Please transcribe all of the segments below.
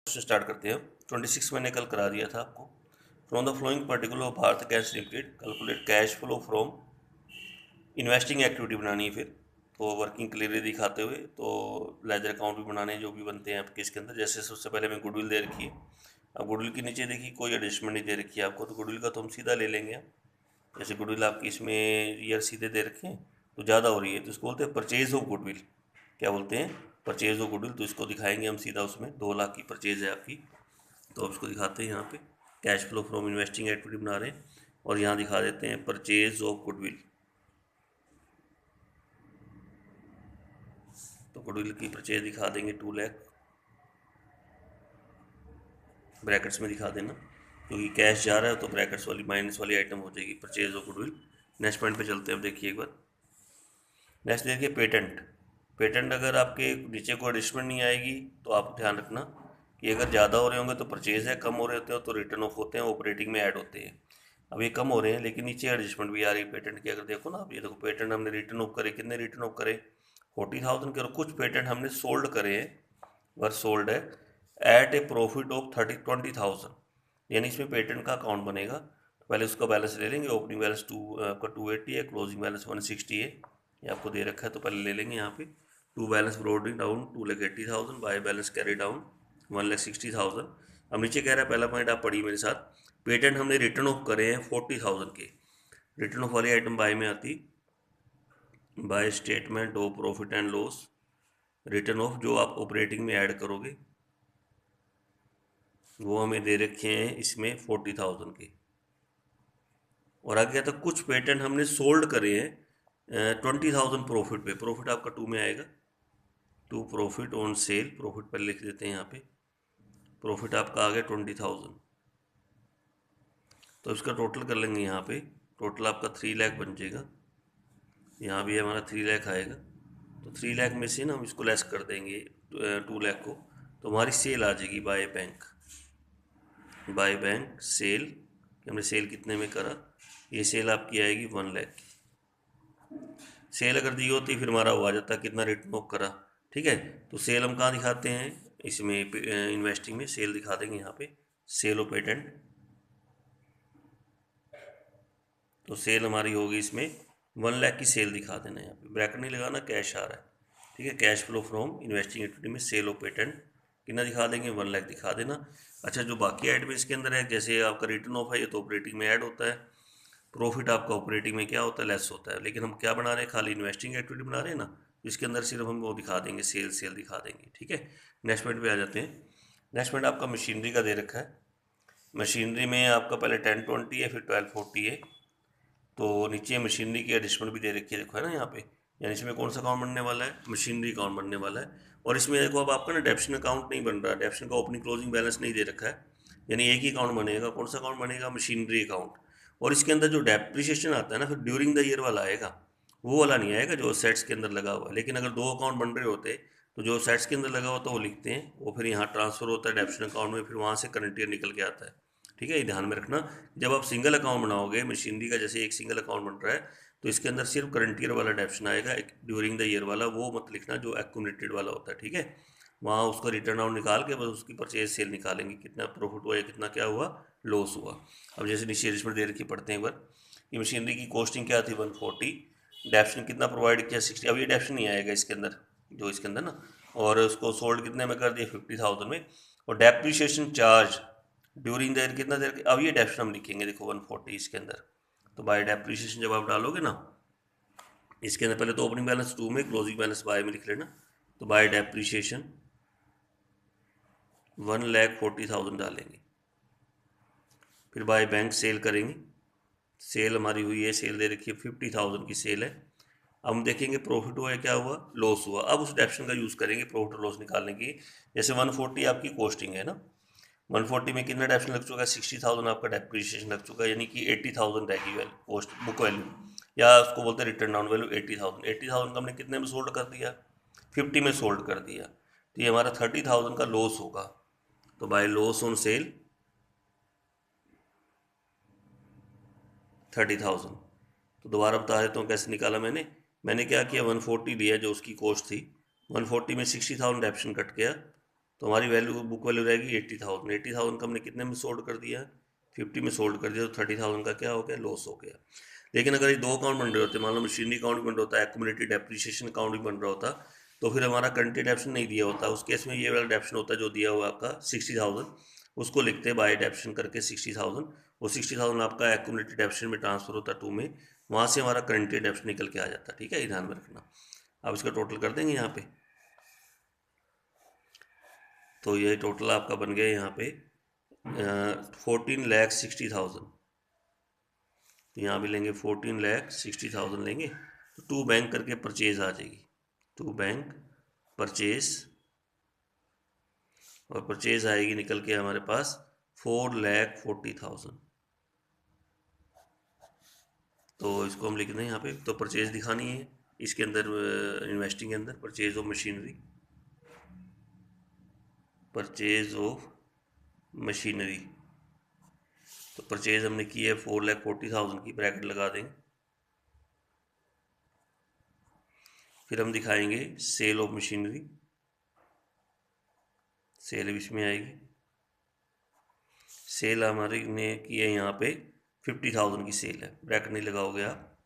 Question start करते हैं। 26 मैंने कल करा दिया था आपको। From the flowing particular of Bharat gas limited calculate cash flow from investing activity बनानी है। फिर तो वर्किंग क्लियरली दिखाते हुए तो लेजर अकाउंट भी बनाने जो भी बनते हैं आपके इसके अंदर। जैसे सबसे पहले मैं गुडविल दे रखी है। अब गुडविल के नीचे देखिए कोई एडजस्टमेंट नहीं दे रखी है आपको, तो गुडविल का तो हम सीधा ले लेंगे। जैसे गुडविल आपकी इसमें ईयर सीधे दे रखे हैं तो ज़्यादा हो रही है, तो इसको बोलते हैं परचेज ऑफ गुडविल। क्या बोलते हैं? Purchase of goodwill. तो इसको दिखाएंगे हम सीधा, उसमें 2 लाख की परचेज है आपकी, तो अब इसको दिखाते हैं यहाँ पे cash flow from investing activity बना रहे हैं और यहाँ दिखा देते हैं परचेज ऑफ गुडविल। तो गुडविल की परचेज दिखा देंगे 2 लाख, ब्रैकेट्स में दिखा देना क्योंकि कैश जा रहा है तो ब्रैकेट्स वाली माइनस वाली आइटम हो जाएगी purchase of goodwill. Next point पे चलते हैं। अब देखिए एक बार नेक्स्ट देखिए पेटेंट। पेटेंट अगर आपके नीचे कोई एडिशमेंट नहीं आएगी तो आप ध्यान रखना कि अगर ज़्यादा हो रहे होंगे तो परचेज है, कम हो रहे होते हैं तो रिटर्न ऑफ होते हैं, ऑपरेटिंग में ऐड होते हैं। अब ये कम हो रहे हैं लेकिन नीचे एडजस्टमेंट भी आ रही है पेटेंट की। अगर देखो ना आप, ये देखो पेटेंट हमने रिटर्न ऑफ करे, कितने रिटर्न ऑफ करे 40,000 के, और कुछ पेटेंट हमने सोल्ड करे हैं, वर सोल्ड है एट ए प्रॉफिट ऑफ 20,000, यानी इसमें पेटेंट का अकाउंट बनेगा। तो पहले उसका बैलेंस ले लेंगे। ओपनिंग बैलेंस आपका 280 है, क्लोजिंग बैलेंस 160 है, ये आपको दे रखा है तो पहले ले लेंगे यहाँ पे। To balance brought down 2,80,000, by balance carry down 1,60,000। अब नीचे कह रहा है, पहला पॉइंट आप पढ़िए मेरे साथ, पेटेंट हमने रिटर्न ऑफ करे हैं 40,000 के। रिटर्न ऑफ वाली आइटम बाय में आती, by statement of profit and loss, return of जो आप ऑपरेटिंग में ऐड करोगे वो हमें दे रखे हैं इसमें 40,000 के। और आगे तक कुछ पेटेंट हमने सोल्ड करे हैं 20,000 प्रॉफिट पे। प्रॉफिट आपका 2 में आएगा, two profit on sale, profit पर लिख देते हैं यहाँ पे। प्रॉफिट आपका आ गया 20,000, तो इसका टोटल कर लेंगे यहाँ पे। टोटल आपका 3 लाख बन जाएगा, यहाँ भी हमारा 3 लाख आएगा। तो 3 लाख में से ना हम इसको लेस कर देंगे 2 लाख को, तो हमारी सेल आ जाएगी by bank. By bank sale, हमने सेल कितने में करा, ये सेल आपकी आएगी 1 लाख की। सेल अगर दी होती फिर हमारा वो आ जाता कितना रिटर्न ऑफ करा। ठीक है, तो सेल हम कहाँ दिखाते हैं, इसमें इन्वेस्टिंग में सेल दिखा देंगे यहाँ पे, सेल ऑफ पेटेंट। तो सेल हमारी होगी इसमें 1 लाख की सेल दिखा देना, यहाँ पे ब्रैकेट नहीं लगाना, कैश आ रहा है। ठीक है, cash flow from investing activity में सेल ऑफ पेटेंट कितना दिखा देंगे, 1 लाख दिखा देना। अच्छा, जो बाकी आइटम इसके अंदर है, जैसे आपका रिटर्न ऑफ है ये तो ऑपरेटिंग में ऐड होता है, प्रॉफिट आपका ऑपरेटिंग में क्या होता है, लेस होता है। लेकिन हम क्या बना रहे हैं, खाली इन्वेस्टिंग एक्टिविटी बना रहे हैं ना, इसके अंदर सिर्फ हम वो दिखा देंगे, सेल सेल दिखा देंगे। ठीक है, नेक्स्ट पॉइंट पे आ जाते हैं। नेक्स्ट पॉइंट आपका मशीनरी का दे रखा है। मशीनरी में आपका पहले 1020 है, फिर 1240 है। तो नीचे मशीनरी की एडिशमेंट भी दे रखी है, देखो है ना यहाँ पे, यानी इसमें कौन सा अकाउंट बनने वाला है, मशीनरी अकाउंट बनने वाला है। और इसमें देखो अब आपका ना डेप्शन अकाउंट नहीं बन रहा, डेप्शन का ओपनिंग क्लोजिंग बैलेंस नहीं दे रखा है, यानी एक ही अकाउंट बनेगा। कौन सा अकाउंट बनेगा, मशीनरी अकाउंट। और इसके अंदर जो डेप्रिसिएशन आता है ना, फिर ड्यूरिंग द ईयर वाला आएगा, वो वाला नहीं आएगा जो सेट्स के अंदर लगा हुआ है। लेकिन अगर 2 अकाउंट बन रहे होते तो जो सेट्स के अंदर लगा होता है वो लिखते हैं, वो फिर यहाँ ट्रांसफर होता है डेप्शन अकाउंट में, फिर वहाँ से करंट ईयर निकल के आता है। ठीक है, ये ध्यान में रखना। जब आप सिंगल अकाउंट बनाओगे मशीनरी का, जैसे एक सिंगल अकाउंट बन रहा है, तो इसके अंदर सिर्फ करंट ईयर वाला डेप्शन आएगा, एक ड्यूरिंग द ईयर वाला वो मत लिखना जो एक्यूमुलेटेड वाला होता है। ठीक है, वहाँ उसका रिटर्न आउट निकाल के बस उसकी परचेज सेल निकालेंगे, कितना प्रॉफिट हुआ या कितना क्या हुआ, लॉस हुआ। अब जैसे नीचे एडजस्टमेंट दे रखी, पढ़ते हैं एक बार। ये मशीनरी की कॉस्टिंग क्या थी 140, डेप्शन कितना प्रोवाइड किया 60। अब ये डेप्शन नहीं आएगा इसके अंदर, जो इसके अंदर ना, और उसको सोल्ड कितने में कर दिया 50,000 में। और depreciation charge during the year कितना देर, अब ये डेप्शन हम लिखेंगे देखो 140 इसके अंदर। तो बाय डेप्रीशिएशन जब आप डालोगे ना इसके अंदर, पहले तो ओपनिंग बैलेंस 2 में, क्लोजिंग बैलेंस बाय में लिख लेना। तो बाय डेप्रीशिएशन 1,40,000 डालेंगे, फिर बाय बैंक सेल करेंगे। सेल हमारी हुई है, सेल दे रखी है 50,000 की सेल है। अब हम देखेंगे प्रॉफिट हुआ है, क्या हुआ, लॉस हुआ। अब उस डेप्शन का यूज़ करेंगे प्रॉफिट और लॉस निकालने की। जैसे 140 आपकी कॉस्टिंग है ना, 140 में कितना डेप्शन लग चुका है, 60,000 आपका डेप्रिसिएशन लग चुका है, यानी कि 80,000 रहेगी वैल्यू, कॉस्ट बुक वैल्यू, या उसको बोलते हैं रिटर्न डाउन वैल्यू 80,000। 80,000 का हमने कितने में सोल्ड कर दिया, 50 में सोल्ड कर दिया, तो ये हमारा 30,000 का लॉस होगा। तो बाय लॉस ऑन सेल 30,000। तो दोबारा बता देता हूँ कैसे निकाला मैंने क्या किया, 140 लिया जो उसकी कॉस्ट थी, 140 में 60,000 डेप्शन कट गया, तो हमारी वैल्यू बुक वैल्यू रहेगी 80,000। 80,000 का हमने कितने में सोल्ड कर दिया, 50 में सोल्ड कर दिया, तो 30,000 का क्या हो गया, लॉस हो गया। लेकिन अगर ये दो अकाउंट बन रहे होते, मान लो मशीनरी अकाउंट बन रहा होता है, एक्यूमुलेटेड डेप्रिसिएशन अकाउंट भी बन रहा होता, तो फिर हमारा करंट डेप्शन नहीं दिया होता। उस केस में ये वाला डेप्शन होता है जो दिया हुआ आपका 60,000, उसको लिखते हैं बाय डेप्शन करके 60,000। वो 60,000 आपका एक्यूमुलेटेड डेप्शन में ट्रांसफर होता है 2 में, वहाँ से हमारा करंट डेप्शन निकल के आ जाता है। ठीक है, ये ध्यान में रखना। अब इसका टोटल कर देंगे यहाँ पे, तो ये टोटल आपका बन गया यहाँ पे 14,60,000। तो यहाँ भी लेंगे 14,60,000 लेंगे, तो टू बैंक करके परचेज आ जाएगी, टू बैंक परचेज, और परचेज आएगी निकल के हमारे पास 4,40,000। तो इसको हम लिख दें यहाँ पे, तो परचेज दिखानी है इसके अंदर, इन्वेस्टिंग के अंदर purchase of machinery, purchase of machinery. तो परचेज हमने की है 4,40,000 की, ब्रैकेट लगा देंगे। फिर हम दिखाएंगे सेल ऑफ मशीनरी, सेल इसमें आएगी। सेल हमारी ने की है यहाँ पे 50,000 की सेल है, ब्रैकेट नहीं लगाओगे आप।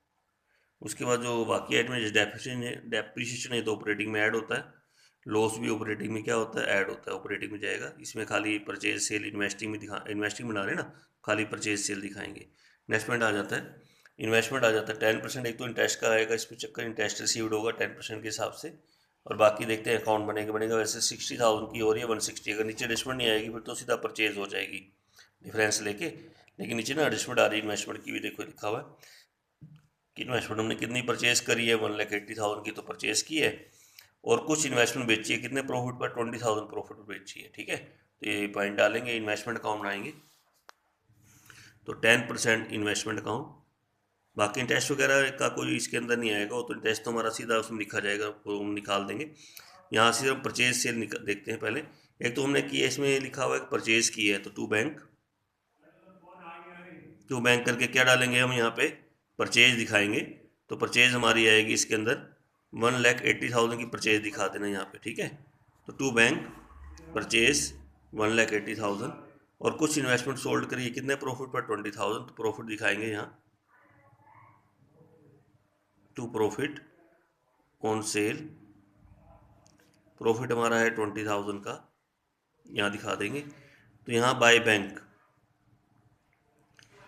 उसके बाद जो बाकी आइटम है, डेप्रिसिएशन है तो ऑपरेटिंग में ऐड होता है, लॉस भी ऑपरेटिंग में क्या होता है, ऐड होता है, ऑपरेटिंग में जाएगा। इसमें खाली परचेज सेल इन्वेस्टिंग में इन्वेस्टिंग बना रहे ना, खाली परचेज सेल दिखाएंगे। इन्वेस्टमेंट आ जाता है, इन्वेस्टमेंट आ जाता है 10%। एक तो इंटरेस्ट का आएगा इसमें चक्कर, इंटरेस्ट रिसीव्ड होगा 10% के हिसाब से, और बाकी देखते हैं अकाउंट बनेगा। वैसे 60,000 की हो रही है 160, अगर नीचे एडजस्टमेंट नहीं आएगी फिर तो सीधा परचेज हो जाएगी डिफरेंस लेके। लेकिन नीचे ना एडजस्टमेंट आ रही है इन्वेस्टमेंट की भी, देखो लिखा हुआ है कि इन्वेस्टमेंट हमने कितनी परचेज करी है, 1,80,000 की तो परचेज की है, और कुछ इन्वेस्टमेंट बेची है, कितने प्रॉफिट पर, 20,000 प्रॉफिट पर बेची है। ठीक है, तो ये पॉइंट डालेंगे, इन्वेस्टमेंट अकाउंट बनाएंगे, तो 10% इन्वेस्टमेंट अकाउंट। बाकी इंटरेस्ट वगैरह का कोई इसके अंदर नहीं आएगा, वो तो इंटरेस्ट तो हमारा सीधा उसमें लिखा जाएगा, वो हम निकाल देंगे। यहाँ से हम परचेज सेल देखते हैं पहले। एक तो हमने किया, इसमें लिखा हुआ है परचेज की है, तो टू बैंक करके क्या डालेंगे हम यहाँ पे, परचेज दिखाएंगे। तो परचेज हमारी आएगी इसके अंदर 1,80,000 की परचेज दिखा देना यहाँ पे। ठीक है, तो टू बैंक परचेज 1,80,000, और कुछ इन्वेस्टमेंट सोल्ड करिए, कितने प्रॉफिट पर, 20,000, तो प्रॉफिट दिखाएंगे यहाँ, two profit on sale, profit हमारा है 20,000 का, यहाँ दिखा देंगे। तो यहाँ बाय बैंक,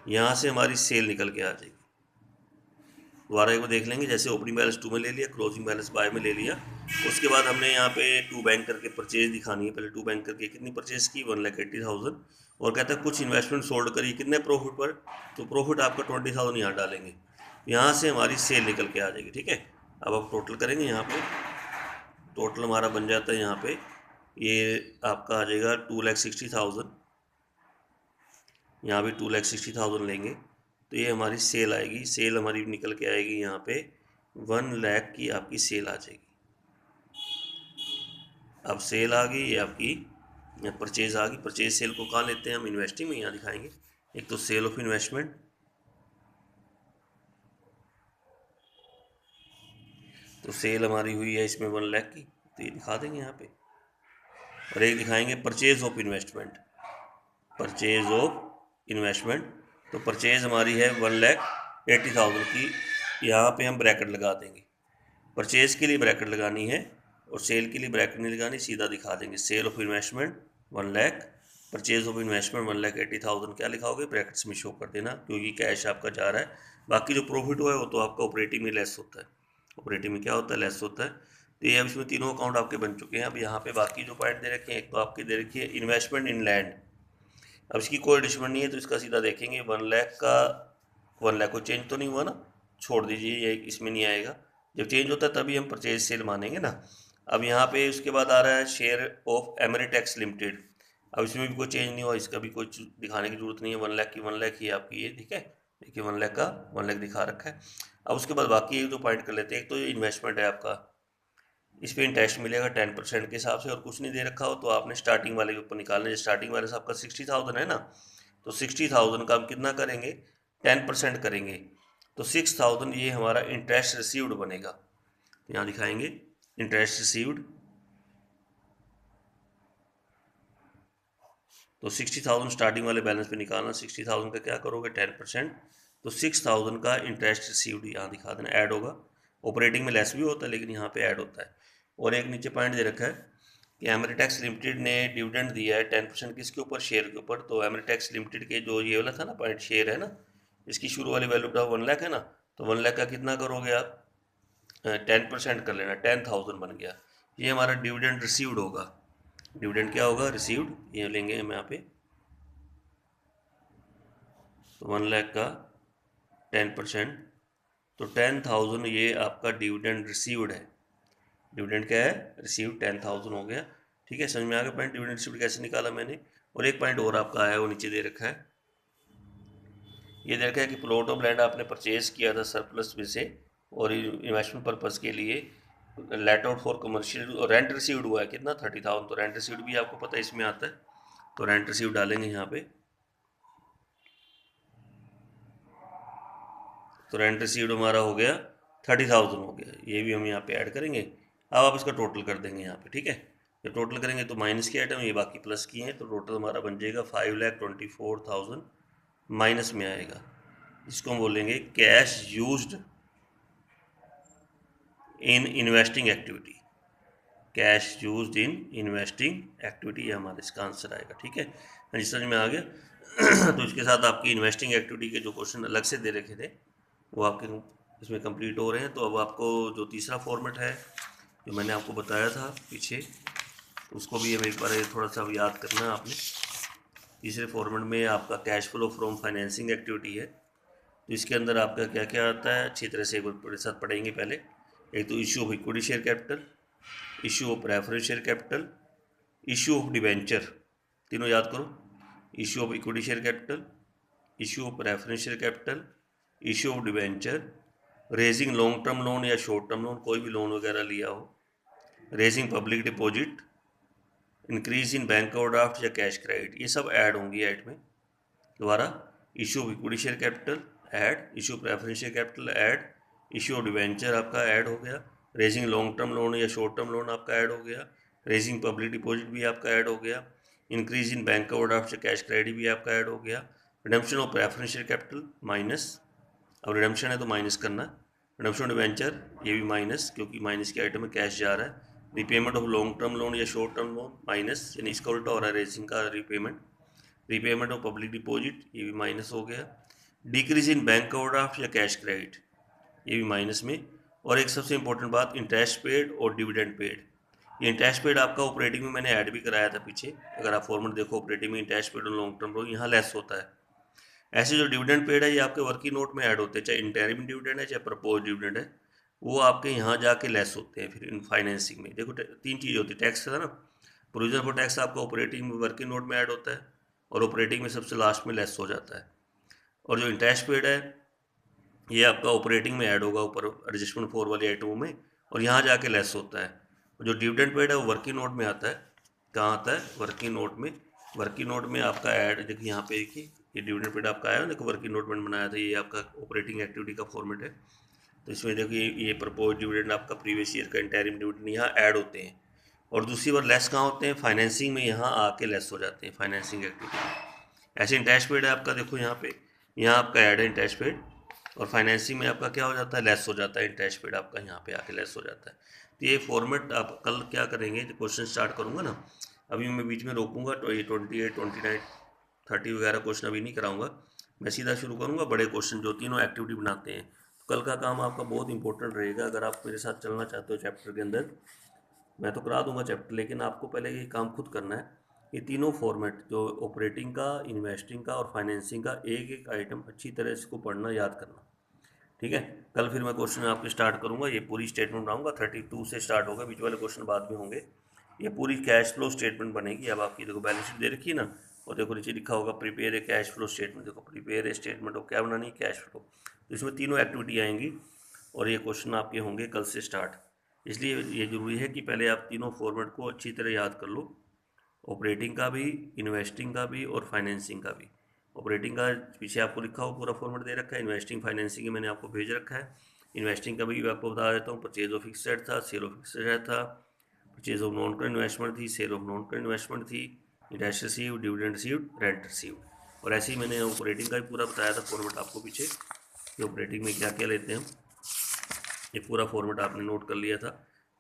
यहाँ से हमारी सेल निकल के आ जाएगी। दोबारा एक बार देख लेंगे, जैसे ओपनिंग बैलेंस 2 में ले लिया, क्लोजिंग बैलेंस बाय में ले लिया। उसके बाद हमने यहाँ पे टू बैंक करके परचेज दिखानी है। पहले टू बैंक करके कितनी परचेज की, 1,80,000, और कहता है कुछ इन्वेस्टमेंट सोल्ड करिए, कितने प्रॉफिट पर, तो प्रॉफिट आपका 20,000 यहाँ डालेंगे, यहाँ से हमारी सेल निकल के आ जाएगी। ठीक है, अब आप टोटल करेंगे, यहाँ पे टोटल हमारा बन जाता है, यहाँ पे ये आपका आ जाएगा 2,60,000, यहाँ भी 2,60,000 लेंगे, तो ये हमारी सेल आएगी। सेल हमारी निकल के आएगी यहाँ पे 1 लाख की आपकी सेल आ जाएगी। अब सेल आ गई, ये आपकी परचेज आ गई। परचेज सेल को कहाँ लेते हैं हम, इन्वेस्टिंग में, यहाँ दिखाएंगे। एक तो सेल ऑफ इन्वेस्टमेंट, तो सेल हमारी हुई है इसमें 1 लाख की, तो ये दिखा देंगे यहाँ पे। और एक दिखाएंगे purchase of investment, purchase of investment, तो परचेज हमारी है 1,80,000 की, यहाँ पे हम ब्रैकेट लगा देंगे। परचेज के लिए ब्रैकेट लगानी है, और सेल के लिए ब्रैकेट नहीं लगानी, सीधा दिखा देंगे। Sale of investment 1 lakh, purchase of investment 1,80,000, क्या लिखाओगे, ब्रैकेट्स में शो कर देना, क्योंकि कैश आपका जा रहा है। बाकी जो प्रॉफिट हुआ है वो तो आपका ऑपरेटिंग में लेस होता है, ऑपरेटिंग में क्या होता है, लेस होता है। तो ये अब इसमें तीनों अकाउंट आपके बन चुके हैं। अब यहाँ पे बाकी जो पॉइंट दे रखे हैं, एक तो आपके दे रखी है इन्वेस्टमेंट इन लैंड, अब इसकी कोई एडिशमेंट नहीं है, तो इसका सीधा देखेंगे 1 लाख का, 1 लाख को चेंज तो नहीं हुआ ना, छोड़ दीजिए, ये इसमें नहीं आएगा। जब चेंज होता है तभी हम परचेज सेल मानेंगे ना। अब यहाँ पे उसके बाद आ रहा है शेयर ऑफ एमरीटेक्स लिमिटेड, अब इसमें भी कोई चेंज नहीं हुआ, इसका भी कोई दिखाने की जरूरत नहीं है। 1 लाख की 1 लाख ही आपकी ये, ठीक है, देखिए 1 लाख का 1 लाख दिखा रखा है। अब उसके बाद बाकी एक दो पॉइंट कर लेते हैं। एक तो ये इन्वेस्टमेंट है आपका, इस पर इंटरेस्ट मिलेगा 10% के हिसाब से, और कुछ नहीं दे रखा हो तो आपने स्टार्टिंग वाले के ऊपर निकालना है। स्टार्टिंग वाले से आपका 60,000 है ना, तो 60,000 का हम कितना करेंगे, 10% करेंगे, तो 6,000 ये हमारा इंटरेस्ट रिसीव्ड बनेगा। यहाँ दिखाएंगे इंटरेस्ट रिसीव्ड, तो 60,000 स्टार्टिंग वाले बैलेंस पे निकालना, 60,000 का क्या करोगे 10%, तो 6,000 का इंटरेस्ट रिसीव्ड यहाँ दिखा देना, ऐड होगा। ऑपरेटिंग में लेस भी होता है लेकिन यहाँ पे ऐड होता है। और एक नीचे पॉइंट दे रखा है कि एमरीटेक्स लिमिटेड ने डिविडेंड दिया है 10% किसके ऊपर, शेयर के ऊपर। तो एमरीटेक्स लिमिटेड के जो ये वाला था ना पॉइंट, शेयर है ना, इसकी शुरू वाली वैल्यू था 1 लाख है ना, तो 1 लाख का कितना करोगे आप 10% कर लेना, 10,000 बन गया। ये हमारा डिविडेंड रिसीव्ड होगा। डिविडेंड क्या होगा, रिसीव्ड, ये लेंगे हम यहाँ पे, तो 1 लाख का 10%, तो 10,000 ये आपका डिविडेंड रिसीव्ड है। डिविडेंड क्या है, रिसीव्ड 10,000 हो गया। ठीक है, समझ में आ गया पॉइंट, डिविडेंड रिसीव्ड कैसे निकाला मैंने। और एक पॉइंट और आपका आया, वो नीचे दे रखा है, ये दे रखा है कि प्लॉट ऑफ लैंड आपने परचेज किया था सरप्लस में से और इन्वेस्टमेंट पर्पज़ के लिए, लेट आउट फॉर कमर्शियल, और रेंट रिसीव्ड हुआ है कितना 30,000, तो रेंट रिसीव्ड भी आपको पता है इसमें आता है, तो रेंट रिसीव्ड डालेंगे यहाँ पे, तो रेंट रिसीव्ड हमारा हो गया 30,000 हो गया, ये भी हम यहाँ पे ऐड करेंगे। अब आप इसका टोटल कर देंगे यहाँ पे, ठीक है। जब टोटल करेंगे तो माइनस के आइटम ये बाकी प्लस किए हैं, तो टोटल हमारा बन जाएगा 5,24,000 माइनस में आएगा। इसको हम बोलेंगे cash used in investing activity, cash used in investing activity, ये हमारा इसका आंसर आएगा। ठीक है, जी समझ में आ गया। तो इसके साथ आपकी इन्वेस्टिंग एक्टिविटी के जो क्वेश्चन अलग से दे रखे थे वो आपके इसमें कंप्लीट हो रहे हैं। तो अब आपको जो तीसरा फॉर्मेट है जो मैंने आपको बताया था पीछे, उसको भी अब एक बार थोड़ा सा याद करना है आपने। तीसरे फॉर्मेट में आपका cash flow from financing activity है, तो इसके अंदर आपका क्या क्या आता है अच्छी तरह से एक बार साथ पढ़ेंगे। पहले एक तो issue of equity share capital, issue of preference share capital, issue of debenture, तीनों याद करो, issue of equity share capital, issue of preference share capital, issue of debenture, raising long term loan या शॉर्ट टर्म लोन, कोई भी loan वगैरह लिया हो, raising public deposit, increase in bank overdraft या कैश क्रेडिट, ये सब ऐड होंगी ऐड में। दोबारा, issue of equity share capital add, issue preference share capital add, issue of debenture आपका ऐड हो गया, रेजिंग लॉन्ग टर्म लोन या शॉर्ट टर्म लोन आपका ऐड हो गया, रेजिंग पब्लिक डिपॉजिट भी आपका ऐड हो गया, इंक्रीज इन बैंक ओवरड्राफ्ट या कैश क्रेडिट भी आपका ऐड हो गया, redemption of preference share capital minus, अब रिडम्पशन है तो माइनस करना, रिडम्पशन डिवेंचर ये भी माइनस क्योंकि माइनस के आइटम में कैश जा रहा है, repayment of long term loan या शॉर्ट टर्म लोन माइनस, यानी इसका उल्टा हो रहा है रेजिंग का repayment, repayment of public deposit ये भी माइनस हो गया, डिक्रीज इन बैंक ओवरड्राफ्ट या कैश क्रेडिट ये भी माइनस में। और एक सबसे इंपॉर्टेंट बात, इंटरेस्ट पेड और डिविडेंड पेड, ये इंटरेस्ट पेड आपका ऑपरेटिंग में मैंने ऐड भी कराया था पीछे, अगर आप फॉर्मेट देखो ऑपरेटिंग में इंटरेस्ट पेड और लॉन्ग टर्म लोन यहाँ लेस होता है। ऐसे जो डिविडेंड पेड है ये आपके वर्किंग नोट में ऐड होते हैं, चाहे इंटरिम डिविडेंड है चाहे प्रपोज डिविडेंड है, वो आपके यहाँ जाके लेस होते हैं फिर इन फाइनेंसिंग में। देखो तीन चीज़ होती है, टैक्स है ना, प्रोविजन फॉर टैक्स आपका ऑपरेटिंग में वर्किंग नोट में ऐड होता है और ऑपरेटिंग में सबसे लास्ट में लेस हो जाता है। और जो इंटरेस्ट पेड है ये आपका ऑपरेटिंग में ऐड होगा ऊपर एडजस्टमेंट फॉर वाली आइटमों में और यहाँ जाके लेस होता है। और जो डिविडेंड पेड है वो वर्किंग नोट में आता है, कहाँ आता है, वर्किंग नोट में। वर्किंग नोट में आपका ऐड देखिए यहाँ पे देखिए ये डिविडेंड पेड आपका आया, देखो वर्किंग नोट में बनाया था, ये आपका ऑपरेटिंग एक्टिविटी का फॉर्मेट है। तो इसमें देखिए ये प्रपोज डिविडेंड आपका प्रीवियस ईयर का इंटरिम डिविडेंड यहाँ ऐड होते हैं। और दूसरी बार लेस कहाँ होते हैं, फाइनेंसिंग में यहाँ आके लेस हो जाते हैं फाइनेंसिंग एक्टिविटी में। ऐसे इंटरेस्ट पेड है आपका, देखो यहाँ पे, यहाँ आपका ऐड है इंटरेस्ट पेड और फाइनेंसिंग में आपका क्या हो जाता है, लेस हो जाता है, इंटरेस्ट पेड आपका यहाँ पे आके लेस हो जाता है। तो ये फॉर्मेट आप कल क्या करेंगे, जो क्वेश्चन स्टार्ट करूँगा ना, अभी मैं बीच में रोकूंगा, तो ये 28, 29, 30 वगैरह क्वेश्चन अभी नहीं कराऊंगा, मैं सीधा शुरू करूँगा बड़े क्वेश्चन जो तीनों एक्टिविटी बनाते हैं। तो कल का काम आपका बहुत इंपॉर्टेंट रहेगा, अगर आप मेरे साथ चलना चाहते हो चैप्टर के अंदर, मैं तो करा दूंगा चैप्टर, लेकिन आपको पहले ये काम खुद करना है। ये तीनों फॉर्मेट जो ऑपरेटिंग का, इन्वेस्टिंग का और फाइनेंसिंग का, एक एक आइटम अच्छी तरह से इसको पढ़ना, याद करना, ठीक है। कल फिर मैं क्वेश्चन आपके स्टार्ट करूंगा, ये पूरी स्टेटमेंट बनाऊंगा, 32 से स्टार्ट होगा, बीच वाले क्वेश्चन बाद में होंगे। ये पूरी कैश फ्लो स्टेटमेंट बनेगी। अब आपकी देखो बैलेंस शीट दे रखी है ना, और देखो नीचे लिखा होगा prepare a cash flow statement, देखो प्रिपेयर ए स्टेटमेंट ऑफ क्या बनानी है, कैश फ्लो। तो इसमें तीनों एक्टिविटी आएंगी और ये क्वेश्चन आपके होंगे कल से स्टार्ट। इसलिए ये ज़रूरी है कि पहले आप तीनों फॉर्मेट को अच्छी तरह याद कर लो, ऑपरेटिंग का भी, इन्वेस्टिंग का भी और फाइनेंसिंग का भी। ऑपरेटिंग का पीछे आपको लिखा हो पूरा फॉर्मेट दे रखा है, इन्वेस्टिंग फाइनेंसिंग मैंने आपको भेज रखा है। इन्वेस्टिंग का भी आपको बता देता हूँ, परचेज ऑफ फिक्स्ड था, सेल ऑफ फिक्स्ड था, purchase of non current investment थी, sale of non current investment थी, dash receive, dividend receive, rent receive. और ऐसे ही मैंने ऑपरेटिंग का भी पूरा बताया था फॉर्मेट आपको पीछे कि ऑपरेटिंग में क्या क्या लेते हैं हम। ये पूरा फॉर्मेट आपने नोट कर लिया था।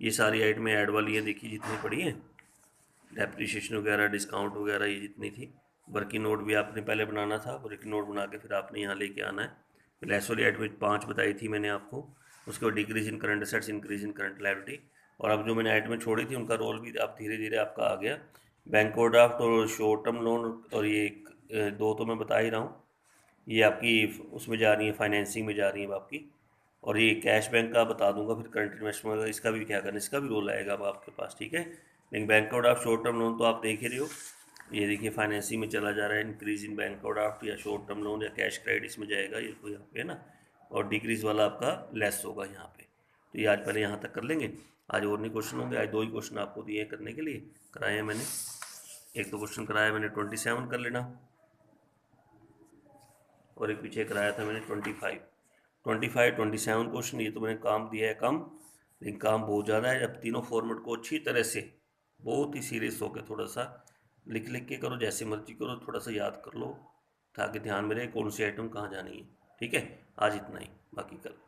ये सारी आइटमें ऐड वाली हैं, देखिए जितनी पड़ी हैं, डेप्रिसिएशन वगैरह, डिस्काउंट वगैरह, ये जितनी थी। वर्किंग नोट भी आपने पहले बनाना था, वर्किंग नोट बना के फिर आपने यहाँ लेके आना है। फिर लेस वाली आइटमें 5 बताई थी मैंने आपको। उसके बाद decrease in current assets, increase in current liability. और अब जो मैंने आइटमें छोड़ी थी उनका रोल भी आप धीरे धीरे आपका आ गया। बैंक ओवरड्राफ्ट और शॉर्ट टर्म लोन, और ये दो तो मैं बता ही रहा हूँ, ये आपकी उसमें जा रही है, फाइनेंसिंग में जा रही है आपकी। और ये कैश बैंक का बता दूंगा फिर, करंट इन्वेस्टमेंट का इसका भी क्या करना, इसका भी रोल आएगा अब आपके पास, ठीक है। लेकिन bank overdraft short term loan तो आप देख ही रहे हो, ये देखिए फाइनेंसिंग में चला जा रहा है। इंक्रीज इन बैंक ओवरड्राफ्ट या शॉर्ट टर्म लोन या कैश क्रेडिट इसमें जाएगा, ये तो यहाँ पे है ना। और डिक्रीज वाला आपका लेस होगा यहाँ पे। तो ये आज पहले यहाँ तक कर लेंगे। आज और नहीं क्वेश्चन होंगे, आज 2 ही क्वेश्चन आपको दिए करने के लिए, कराए हैं मैंने। एक तो क्वेश्चन कराया मैंने 27 कर लेना, और एक पीछे कराया था मैंने 25। 27 क्वेश्चन, ये तो मैंने काम दिया है कम, लेकिन काम बहुत ज़्यादा है। जब तीनों फॉर्मेट को अच्छी तरह से बहुत ही सीरियस होकर थोड़ा सा लिख लिख के करो, जैसे मर्जी करो, थोड़ा सा याद कर लो ताकि ध्यान में रहे कौन सी आइटम कहाँ जानी है, ठीक है। आज इतना ही, बाकी कल।